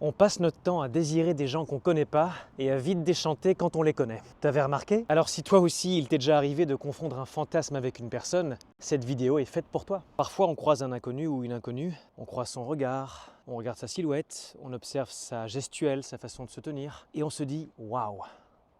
On passe notre temps à désirer des gens qu'on connaît pas et à vite déchanter quand on les connaît. T'avais remarqué? Alors si toi aussi il t'est déjà arrivé de confondre un fantasme avec une personne, cette vidéo est faite pour toi. Parfois on croise un inconnu ou une inconnue, on croise son regard, on regarde sa silhouette, on observe sa gestuelle, sa façon de se tenir et on se dit waouh!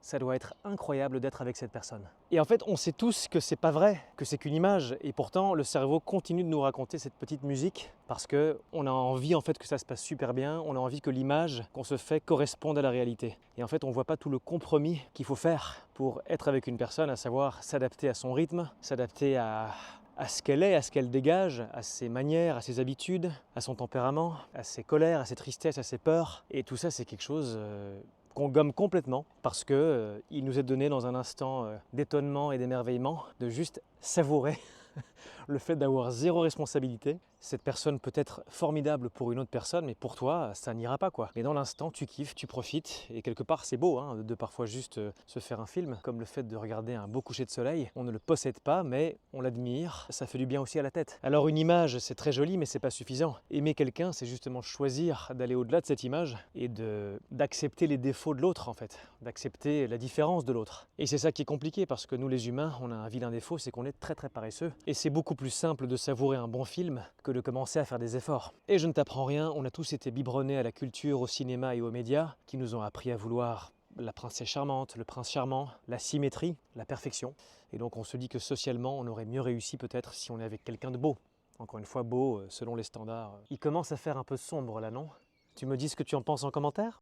Ça doit être incroyable d'être avec cette personne. Et en fait, on sait tous que c'est pas vrai, que c'est qu'une image, et pourtant le cerveau continue de nous raconter cette petite musique parce que on a envie en fait que ça se passe super bien, on a envie que l'image qu'on se fait corresponde à la réalité. Et en fait, on voit pas tout le compromis qu'il faut faire pour être avec une personne, à savoir s'adapter à son rythme, s'adapter à ce qu'elle est, à ce qu'elle dégage, à ses manières, à ses habitudes, à son tempérament, à ses colères, à ses tristesses, à ses peurs. Et tout ça, c'est quelque chose qu'on gomme complètement parce que il nous est donné dans un instant d'étonnement et d'émerveillement de juste savourer le fait d'avoir zéro responsabilité. Cette personne peut être formidable pour une autre personne, mais pour toi, ça n'ira pas quoi. Mais dans l'instant, tu kiffes, tu profites, et quelque part, c'est beau hein, de parfois juste se faire un film, comme le fait de regarder un beau coucher de soleil. On ne le possède pas, mais on l'admire, ça fait du bien aussi à la tête. Alors une image, c'est très joli, mais c'est pas suffisant. Aimer quelqu'un, c'est justement choisir d'aller au-delà de cette image et d'accepter les défauts de l'autre en fait, d'accepter la différence de l'autre. Et c'est ça qui est compliqué parce que nous les humains, on a un vilain défaut, c'est qu'on est très très paresseux. Et c'est beaucoup plus simple de savourer un bon film que de commencer à faire des efforts. Et je ne t'apprends rien, on a tous été biberonnés à la culture, au cinéma et aux médias qui nous ont appris à vouloir la princesse charmante, le prince charmant, la symétrie, la perfection. Et donc on se dit que socialement, on aurait mieux réussi peut-être si on est avec quelqu'un de beau. Encore une fois, beau selon les standards. Il commence à faire un peu sombre là, non? Tu me dis ce que tu en penses en commentaire?